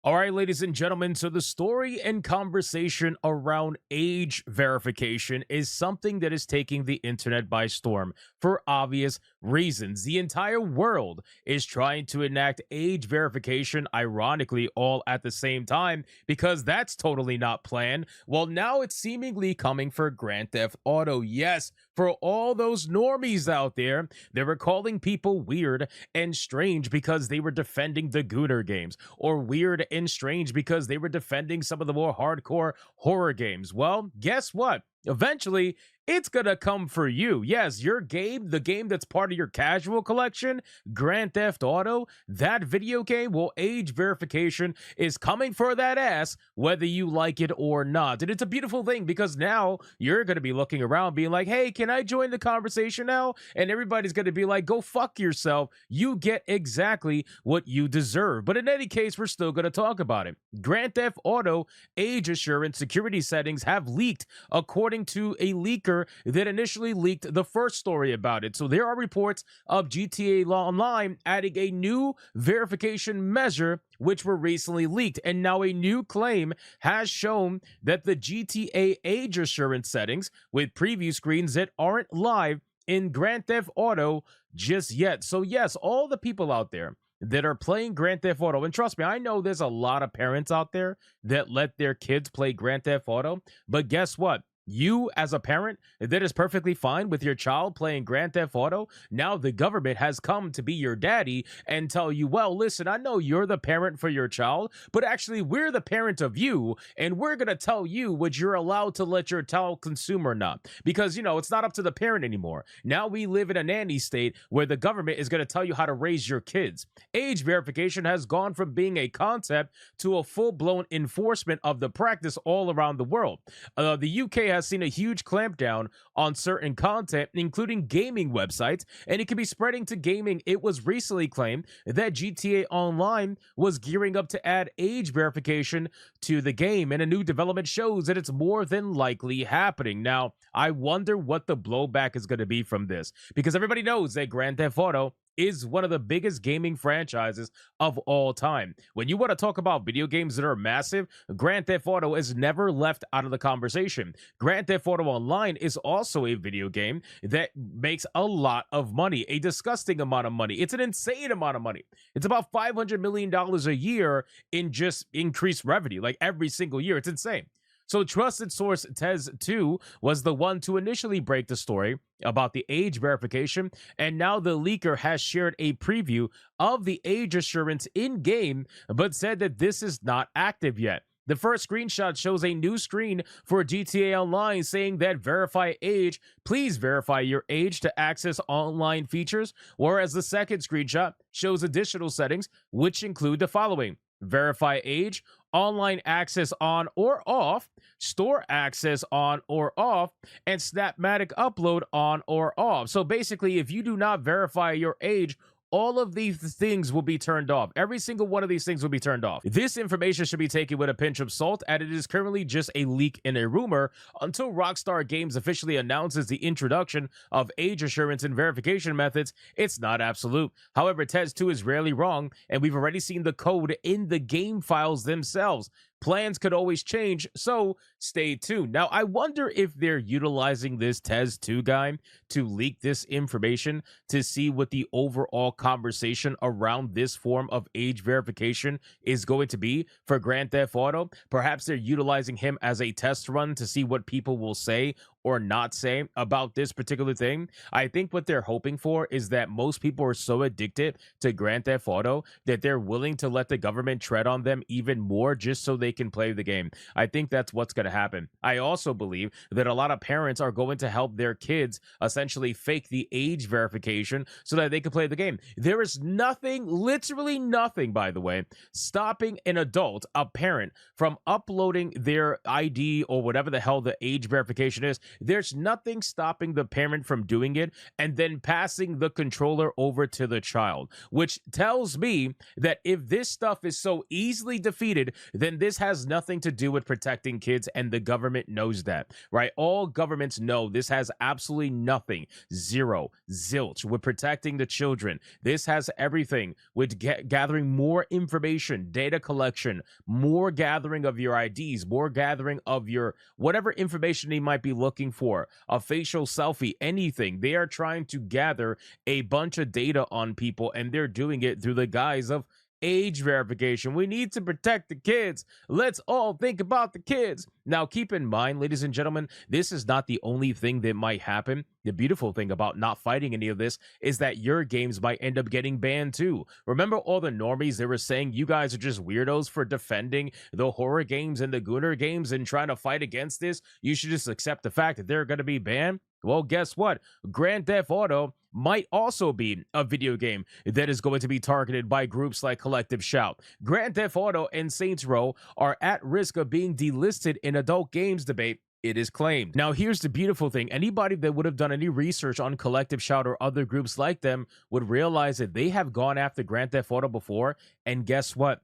All right, ladies and gentlemen, so the story and conversation around age verification is something that is taking the internet by storm for obvious reasons. The entire world is trying to enact age verification, ironically, all at the same time, because that's totally not planned. Well, now it's seemingly coming for Grand Theft Auto. Yes, for all those normies out there, they were calling people weird and strange because they were defending the Gooner games, or weird and strange because they were defending some of the more hardcore horror games. Well, guess what? Eventually, it's gonna come for you. Yes, your game, the game that's part of your casual collection, Grand Theft Auto, that video game, well, age verification is coming for that ass, whether you like it or not. And it's a beautiful thing because now you're gonna be looking around being like, hey, can I join the conversation now? And everybody's gonna be like, go fuck yourself. You get exactly what you deserve. But in any case, we're still gonna talk about it. Grand Theft Auto age assurance security settings have leaked, according to a leaker that initially leaked the first story about it. So there are reports of GTA Online adding a new verification measure, which were recently leaked. And now a new claim has shown that the GTA age assurance settings with preview screens that aren't live in Grand Theft Auto just yet. So yes, all the people out there that are playing Grand Theft Auto, and trust me, I know there's a lot of parents out there that let their kids play Grand Theft Auto, but guess what? You, as a parent, that is perfectly fine with your child playing Grand Theft Auto. Now the government has come to be your daddy and tell you, well, listen, I know you're the parent for your child, but actually we're the parent of you, and we're going to tell you what you're allowed to let your child consume or not. Because, it's not up to the parent anymore. Now we live in a nanny state where the government is going to tell you how to raise your kids. Age verification has gone from being a concept to a full-blown enforcement of the practice all around the world. The UK has seen a huge clampdown on certain content, including gaming websites, and it can be spreading to gaming. It was recently claimed that GTA Online was gearing up to add age verification to the game, and a new development shows that it's more than likely happening. Now, I wonder what the blowback is going to be from this, because everybody knows that Grand Theft Auto is one of the biggest gaming franchises of all time. When you want to talk about video games that are massive, Grand Theft Auto is never left out of the conversation. Grand Theft Auto Online is also a video game that makes a lot of money, a disgusting amount of money. It's an insane amount of money. It's about $500 million a year in just increased revenue, like every single year. It's insane. So trusted source Tez2 was the one to initially break the story about the age verification, and now the leaker has shared a preview of the age assurance in-game, but said that this is not active yet. The first screenshot shows a new screen for GTA Online saying that verify age, please verify your age to access online features, whereas the second screenshot shows additional settings, which include the following: verify age, online access on or off, store access on or off, and Snapmatic upload on or off. So basically, if you do not verify your age, all of these things will be turned off. Every single one of these things will be turned off. This information should be taken with a pinch of salt, and it is currently just a leak and a rumor until Rockstar Games officially announces the introduction of age assurance and verification methods. It's not absolute. However, Tez2 is rarely wrong, and we've already seen the code in the game files themselves. Plans could always change, so stay tuned. Now, I wonder if they're utilizing this Tez2 guy to leak this information to see what the overall conversation around this form of age verification is going to be for Grand Theft Auto. Perhaps they're utilizing him as a test run to see what people will say or not say about this particular thing. I think what they're hoping for is that most people are so addicted to Grand Theft Auto that they're willing to let the government tread on them even more just so they can play the game. I think that's what's going to happen. I also believe that a lot of parents are going to help their kids essentially fake the age verification so that they can play the game. There is nothing, literally nothing, by the way, stopping an adult, a parent, from uploading their ID or whatever the hell the age verification is there's nothing stopping the parent from doing it and then passing the controller over to the child, which tells me that if this stuff is so easily defeated, then this has nothing to do with protecting kids, and the government knows that, right? All governments know this has absolutely nothing, zero, zilch, with protecting the children. This has everything with gathering more information, data collection, more gathering of your IDs, more gathering of your whatever information they might be looking for, a facial selfie, anything. They are trying to gather a bunch of data on people, and they're doing it through the guise of age verification. We need to protect the kids. Let's all think about the kids. Now, keep in mind, ladies and gentlemen, this is not the only thing that might happen. The beautiful thing about not fighting any of this is that your games might end up getting banned too. Remember all the normies, they were saying you guys are just weirdos for defending the horror games and the gooner games and trying to fight against this? You should just accept the fact that they're going to be banned. Well, guess what? Grand Theft Auto might also be a video game that is going to be targeted by groups like Collective Shout. Grand Theft Auto and Saints Row are at risk of being delisted in adult games debate, it is claimed. Now, here's the beautiful thing. Anybody that would have done any research on Collective Shout or other groups like them would realize that they have gone after Grand Theft Auto before, and guess what?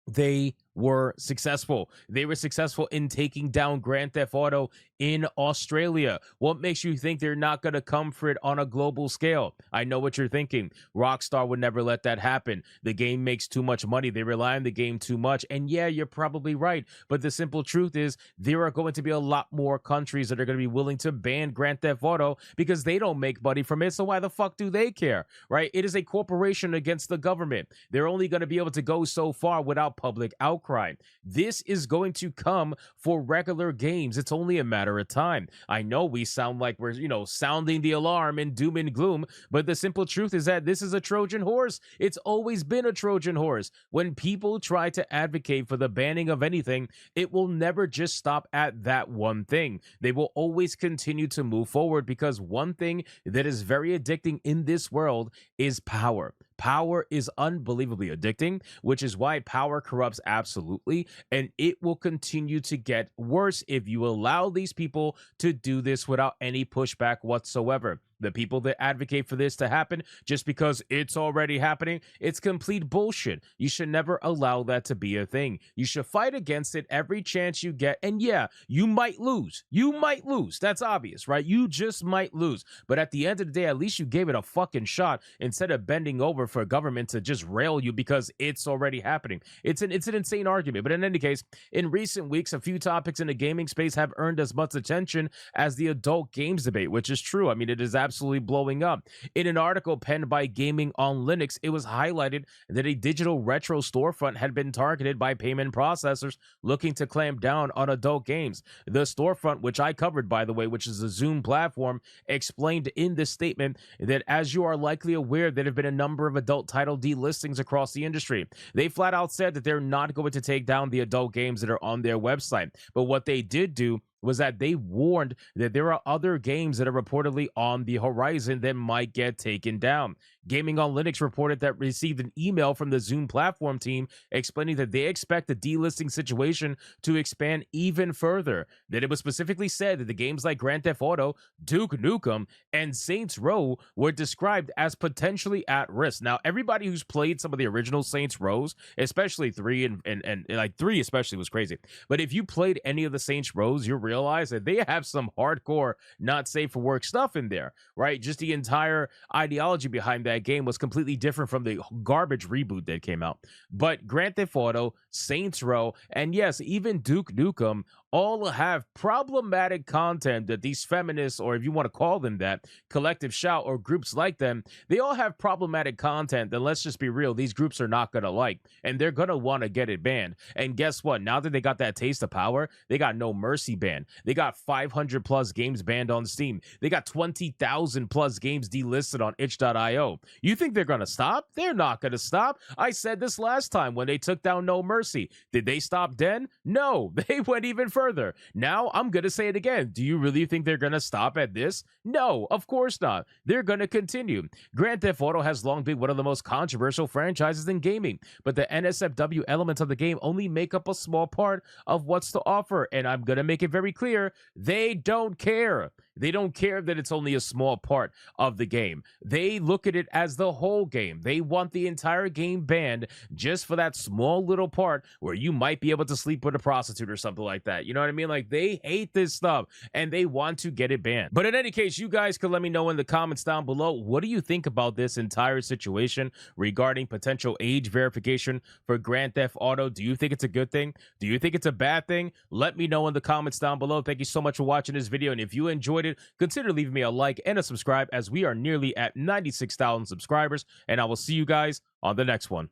They were successful. They were successful in taking down Grand Theft Auto in Australia. What makes you think they're not going to come for it on a global scale? I know what you're thinking. Rockstar would never let that happen. The game makes too much money. They rely on the game too much. And yeah, you're probably right. But the simple truth is there are going to be a lot more countries that are going to be willing to ban Grand Theft Auto because they don't make money from it. So why the fuck do they care, right? It is a corporation against the government. They're only going to be able to go so far without public outcry. This is going to come for regular games. It's only a matter of time. I know we sound like we're, sounding the alarm in doom and gloom, but the simple truth is that this is a Trojan horse. It's always been a Trojan horse. When people try to advocate for the banning of anything, it will never just stop at that one thing. They will always continue to move forward because one thing that is very addicting in this world is power. Power is unbelievably addicting, which is why power corrupts absolutely, and it will continue to get worse if you allow these people to do this without any pushback whatsoever. The people that advocate for this to happen just because it's already happening, it's complete bullshit. You should never allow that to be a thing. You should fight against it every chance you get. And yeah, you might lose. You might lose. That's obvious, right? You just might lose. But at the end of the day, at least you gave it a fucking shot instead of bending over for government to just rail you because it's already happening. It's an insane argument. But in any case, in recent weeks, a few topics in the gaming space have earned as much attention as the adult games debate, which is true. I mean, it is absolutely blowing up. In an article penned by Gaming on Linux, it was highlighted that a digital retro storefront had been targeted by payment processors looking to clamp down on adult games. The storefront, which I covered, by the way, which is a Zoom platform, explained in this statement that, as you are likely aware, there have been a number of adult title delistings across the industry. They flat out said that they're not going to take down the adult games that are on their website. But what they did do was that they warned that there are other games that are reportedly on the horizon that might get taken down. Gaming on Linux reported that received an email from the Zoom platform team explaining that they expect the delisting situation to expand even further. That it was specifically said that the games like Grand Theft Auto, Duke Nukem, and Saints Row were described as potentially at risk. Now, everybody who's played some of the original Saints Rows, especially 3 and like 3 especially was crazy. But if you played any of the Saints Rows, you realize that they have some hardcore not safe for work stuff in there, right? Just the entire ideology behind that game was completely different from the garbage reboot that came out. But Grand Theft Auto, Saints Row, and yes, even Duke Nukem all have problematic content that these feminists, or if you want to call them that, Collective Shout or groups like them, they all have problematic content that, let's just be real, these groups are not going to like, and they're going to want to get it banned. And guess what? Now that they got that taste of power, they got No Mercy banned. They got 500 plus games banned on Steam. They got 20,000 plus games delisted on itch.io. You think they're going to stop? They're not going to stop. I said this last time when they took down No Mercy. Did they stop then? No, they went even further. Now I'm going to say it again. Do you really think they're going to stop at this? No, of course not. They're going to continue. Grand Theft Auto has long been one of the most controversial franchises in gaming, but the NSFW elements of the game only make up a small part of what's to offer, and I'm going to make it very clear, they don't care. They don't care that it's only a small part of the game. They look at it as the whole game. They want the entire game banned just for that small little part where you might be able to sleep with a prostitute or something like that. You know what I mean? Like, they hate this stuff and they want to get it banned. But in any case, you guys can let me know in the comments down below, what do you think about this entire situation regarding potential age verification for Grand Theft Auto? Do you think it's a good thing? Do you think it's a bad thing? Let me know in the comments down below. Thank you so much for watching this video. And if you enjoyed it, consider leaving me a like and a subscribe, as we are nearly at 96,000 subscribers, and I will see you guys on the next one.